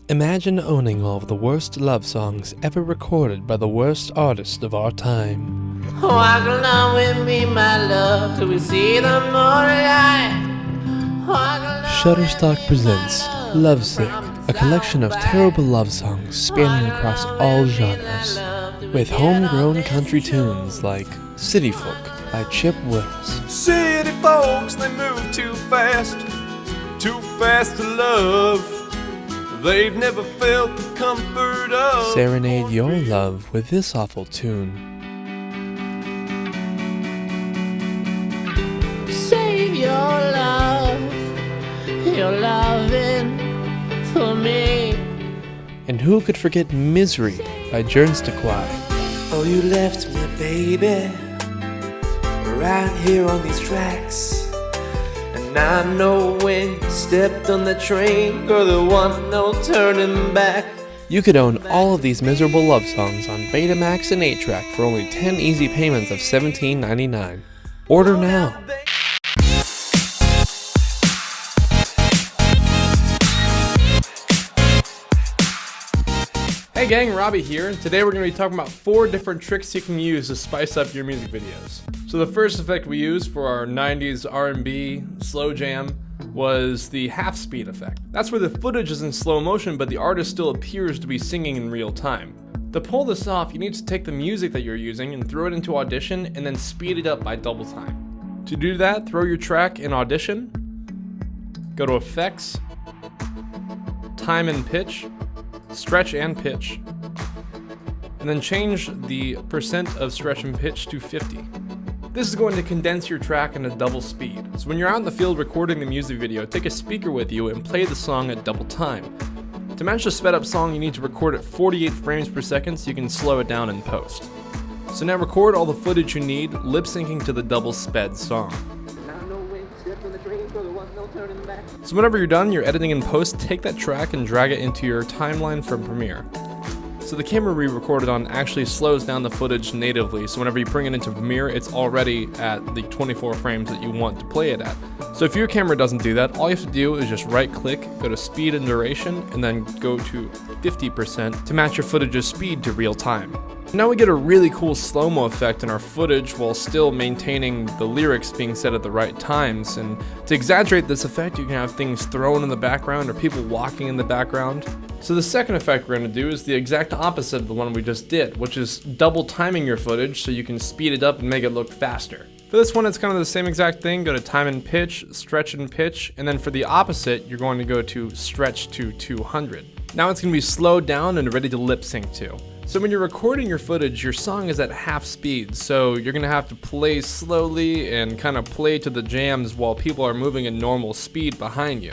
Imagine owning all of the worst love songs ever recorded by the worst artist of our time. Walk along with me, my love, till we see the moonlight. Shutterstock presents Lovesick, a collection of terrible love songs spanning across all genres, with homegrown country tunes like City Folk by Chip Wills. City folks, they move too fast to love. They've never felt the comfort of. Serenade your love with this awful tune. Save your loving for me. And who could forget Misery by Jernstequai? Oh, you left me, baby, right here on these tracks. And I know when you stepped on the train, you're the one, no turning back. You could own all of these miserable love songs on Betamax and 8-track for only 10 easy payments of $17.99. Order now. Hey gang, Robbie here, and today we're going to be talking about 4 different tricks you can use to spice up your music videos. So the first effect we used for our 90s R&B slow jam was the half speed effect. That's where the footage is in slow motion, but the artist still appears to be singing in real time. To pull this off, you need to take the music that you're using and throw it into Audition and then speed it up by double time. To do that, throw your track in Audition, go to Effects, Time and Pitch, Stretch and Pitch, and then change the percent of stretch and pitch to 50. This is going to condense your track into double speed. So when you're out in the field recording the music video, take a speaker with you and play the song at double time. To match the sped up song, you need to record at 48 frames per second so you can slow it down in post. So now record all the footage you need, lip syncing to the double sped song. So whenever you're done, you're editing in post, take that track and drag it into your timeline from Premiere. So the camera we recorded on actually slows down the footage natively, so whenever you bring it into Premiere, it's already at the 24 frames that you want to play it at. So if your camera doesn't do that, all you have to do is just right click, go to speed and duration, and then go to 50% to match your footage's speed to real time. Now we get a really cool slow-mo effect in our footage while still maintaining the lyrics being said at the right times, and to exaggerate this effect you can have things thrown in the background or people walking in the background. So the second effect we're going to do is the exact opposite of the one we just did, which is double timing your footage so you can speed it up and make it look faster. For this one it's kind of the same exact thing, go to Time and Pitch, Stretch and Pitch, and then for the opposite you're going to go to Stretch to 200. Now it's going to be slowed down and ready to lip sync to. So when you're recording your footage, your song is at half speed, so you're going to have to play slowly and kind of play to the jams while people are moving at normal speed behind you.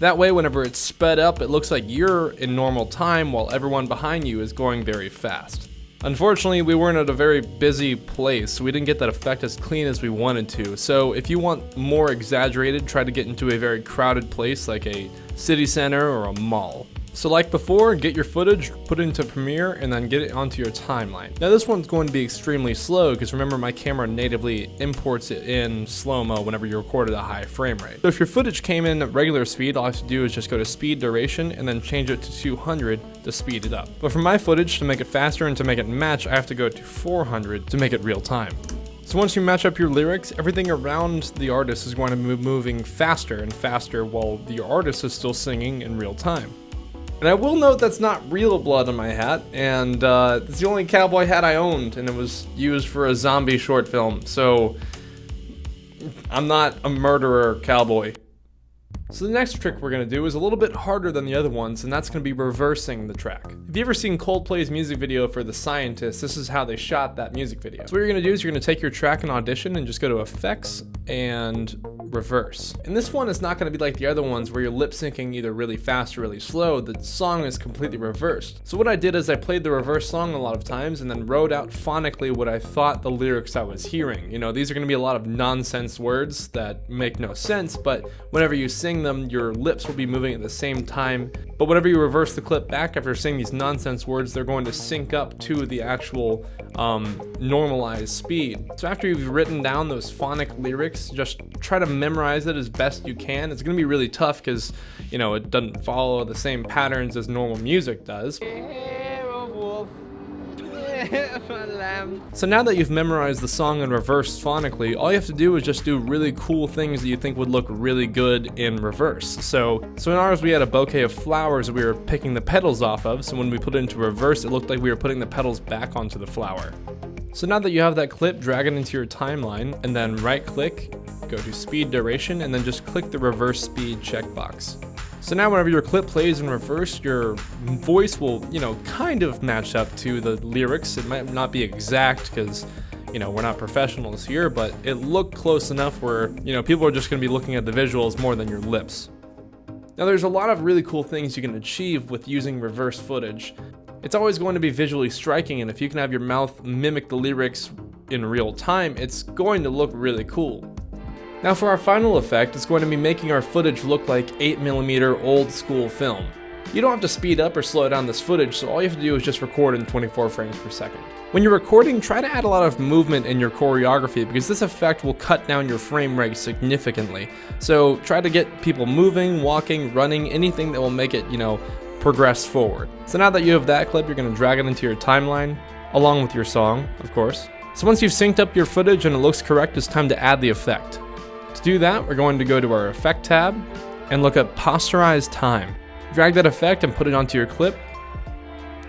That way, whenever it's sped up, it looks like you're in normal time while everyone behind you is going very fast. Unfortunately, we weren't at a very busy place, so we didn't get that effect as clean as we wanted to. So if you want more exaggerated, try to get into a very crowded place like a city center or a mall. So like before, get your footage, put it into Premiere, and then get it onto your timeline. Now this one's going to be extremely slow because remember my camera natively imports it in slow-mo whenever you record at a high frame rate. So if your footage came in at regular speed, all I have to do is just go to speed duration and then change it to 200 to speed it up. But for my footage, to make it faster and to make it match, I have to go to 400 to make it real time. So once you match up your lyrics, everything around the artist is going to be moving faster and faster while the artist is still singing in real time. And I will note that's not real blood on my hat, and it's the only cowboy hat I owned, and it was used for a zombie short film, so I'm not a murderer cowboy. So the next trick we're going to do is a little bit harder than the other ones, and that's going to be reversing the track. If you ever seen Coldplay's music video for The Scientist, this is how they shot that music video. So what you're going to do is you're going to take your track in Audition and just go to Effects and Reverse. And this one is not going to be like the other ones where you're lip syncing either really fast or really slow. The song is completely reversed. So what I did is I played the reverse song a lot of times and then wrote out phonically what I thought the lyrics I was hearing. You know, these are going to be a lot of nonsense words that make no sense, but whenever you sing reversing them, your lips will be moving at the same time. But whenever you reverse the clip back after saying these nonsense words, they're going to sync up to the actual normalized speed. So after you've written down those phonic lyrics, just try to memorize it as best you can. It's going to be really tough because, you know, it doesn't follow the same patterns as normal music does. So now that you've memorized the song in reverse phonically, all you have to do is just do really cool things that you think would look really good in reverse. So in ours, we had a bouquet of flowers that we were picking the petals off of, so when we put it into reverse, it looked like we were putting the petals back onto the flower. So now that you have that clip, drag it into your timeline, and then right click, go to speed duration, and then just click the reverse speed checkbox. So now whenever your clip plays in reverse, your voice will, you know, kind of match up to the lyrics. It might not be exact because, you know, we're not professionals here, but it looked close enough where, you know, people are just going to be looking at the visuals more than your lips. Now there's a lot of really cool things you can achieve with using reverse footage. It's always going to be visually striking, and if you can have your mouth mimic the lyrics in real time, it's going to look really cool. Now for our final effect, it's going to be making our footage look like 8mm old school film. You don't have to speed up or slow down this footage, so all you have to do is just record in 24 frames per second. When you're recording, try to add a lot of movement in your choreography because this effect will cut down your frame rate significantly. So try to get people moving, walking, running, anything that will make it, you know, progress forward. So now that you have that clip, you're going to drag it into your timeline, along with your song, of course. So once you've synced up your footage and it looks correct, it's time to add the effect. To do that, we're going to go to our Effect tab and look at Posterize Time. Drag that effect and put it onto your clip.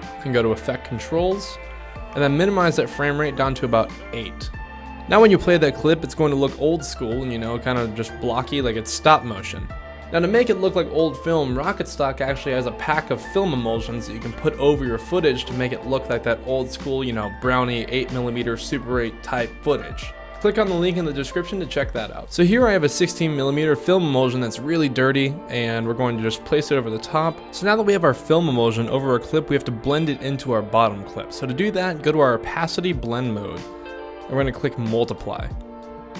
You can go to Effect Controls, and then minimize that frame rate down to about 8. Now when you play that clip, it's going to look old school and, you know, kind of just blocky like it's stop motion. Now to make it look like old film, Shutterstock actually has a pack of film emulsions that you can put over your footage to make it look like that old school, you know, brownie 8mm Super 8 type footage. Click on the link in the description to check that out. So here I have a 16mm film emulsion that's really dirty, and we're going to just place it over the top. So now that we have our film emulsion over our clip, we have to blend it into our bottom clip. So to do that, go to our opacity blend mode, and we're going to click multiply.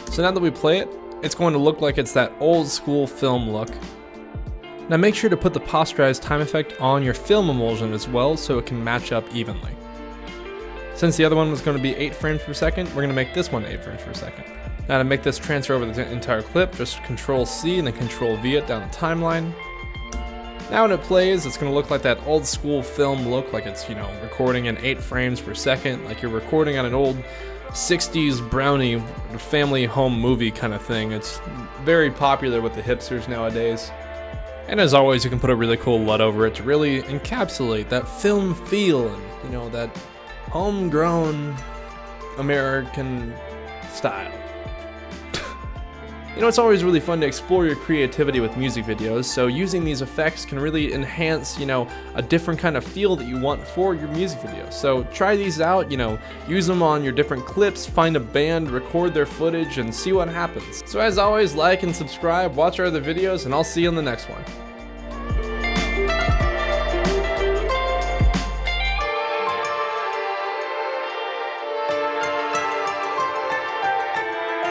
So now that we play it, it's going to look like it's that old school film look. Now make sure to put the posterize time effect on your film emulsion as well so it can match up evenly. Since the other one was going to be 8 frames per second, we're going to make this one 8 frames per second. Now to make this transfer over the entire clip, just Control-C and then Control-V it down the timeline. Now when it plays, it's going to look like that old school film look, like it's, you know, recording in 8 frames per second, like you're recording on an old 60s brownie family home movie kind of thing. It's very popular with the hipsters nowadays. And as always, you can put a really cool LUT over it to really encapsulate that film feel and, you know, that homegrown American style. You know, it's always really fun to explore your creativity with music videos, so using these effects can really enhance, you know, a different kind of feel that you want for your music videos. So try these out, you know, use them on your different clips, find a band, record their footage, and see what happens. So as always, like and subscribe, watch our other videos, and I'll see you in the next one.